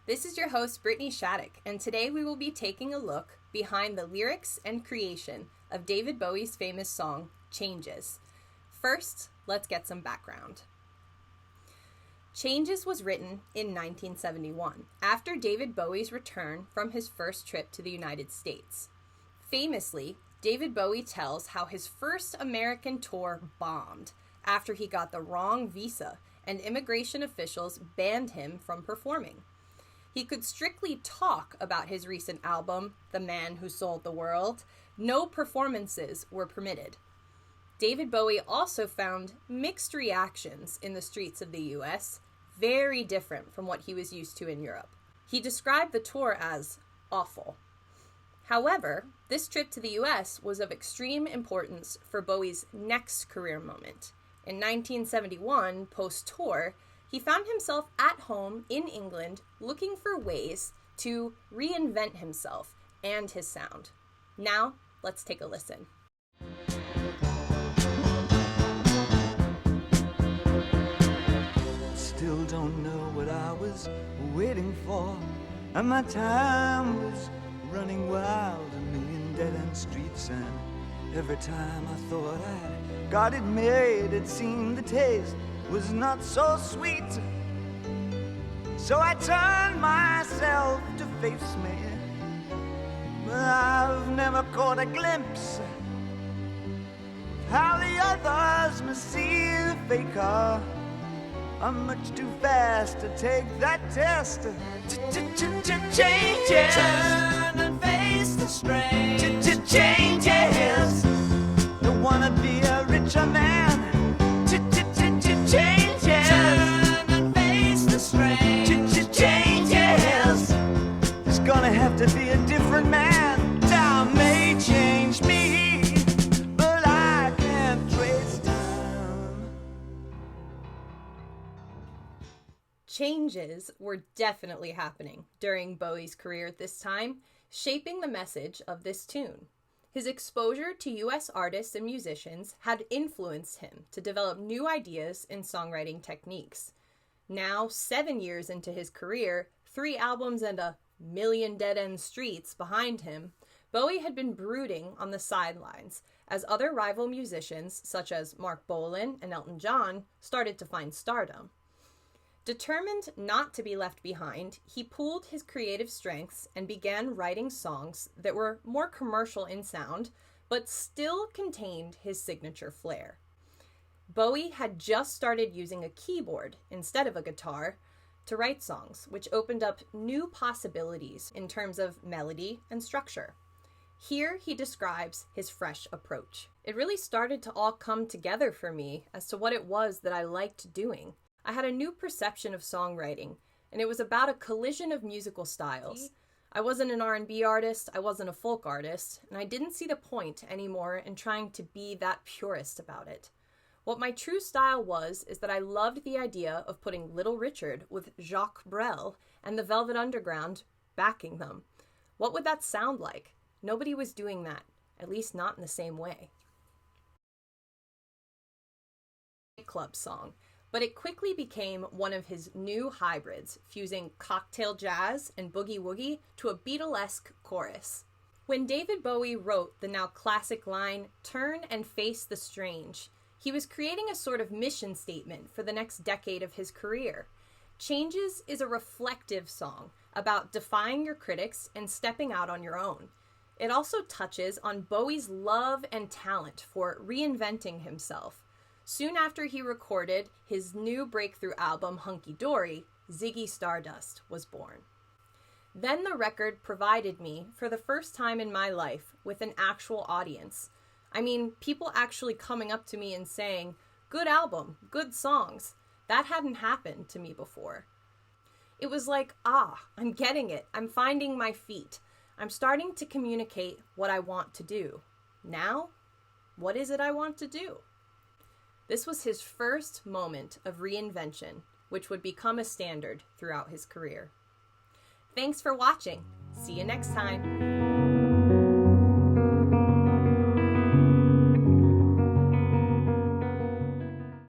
This is your host, Brittany Shattuck, and today we will be taking a look behind the lyrics and creation of David Bowie's famous song, Changes. First, let's get some background. Changes was written in 1971, after David Bowie's return from his first trip to the United States. Famously, David Bowie tells how his first American tour bombed after he got the wrong visa and immigration officials banned him from performing. He could strictly talk about his recent album, The Man Who Sold the World. No performances were permitted. David Bowie also found mixed reactions in the streets of the US, very different from what he was used to in Europe. He described the tour as awful. However, this trip to the US was of extreme importance for Bowie's next career moment. In 1971, post-tour, he found himself at home in England looking for ways to reinvent himself and his sound. Now, let's take a listen. Still don't know what I was waiting for, and my time was running wild, a million dead-end streets, and every time I thought I'd got it made, it seemed the taste was not so sweet. So I turned myself to face me, but I've never caught a glimpse of how the others must see the faker. I'm much too fast to take that test. Changes. Turn and face the strain. Changes. Don't wanna be a richer man. Changes. Turn and face the strain. Changes. There's gonna have to be a different man. Time may change me, but I can't trace time. Changes were definitely happening during Bowie's career at this time, shaping the message of this tune. His exposure to U.S. artists and musicians had influenced him to develop new ideas and songwriting techniques. Now, 7 years into his career, 3 albums and a million dead-end streets behind him, Bowie had been brooding on the sidelines as other rival musicians, such as Mark Bolan and Elton John, started to find stardom. Determined not to be left behind, he pooled his creative strengths and began writing songs that were more commercial in sound, but still contained his signature flair. Bowie had just started using a keyboard instead of a guitar to write songs, which opened up new possibilities in terms of melody and structure. Here he describes his fresh approach. It really started to all come together for me as to what it was that I liked doing. I had a new perception of songwriting, and it was about a collision of musical styles. I wasn't an R&B artist, I wasn't a folk artist, and I didn't see the point anymore in trying to be that purist about it. What my true style was is that I loved the idea of putting Little Richard with Jacques Brel and the Velvet Underground backing them. What would that sound like? Nobody was doing that, at least not in the same way. Club song. But it quickly became one of his new hybrids, fusing cocktail jazz and boogie woogie to a Beatlesque chorus. When David Bowie wrote the now classic line, "Turn and face the strange," he was creating a sort of mission statement for the next decade of his career. Changes is a reflective song about defying your critics and stepping out on your own. It also touches on Bowie's love and talent for reinventing himself. Soon after he recorded his new breakthrough album, Hunky Dory, Ziggy Stardust was born. Then the record provided me, for the first time in my life, with an actual audience. I mean, people actually coming up to me and saying, "Good album, good songs." That hadn't happened to me before. It was like, I'm getting it. I'm finding my feet. I'm starting to communicate what I want to do. Now, what is it I want to do? This was his first moment of reinvention, which would become a standard throughout his career. Thanks for watching. See you next time.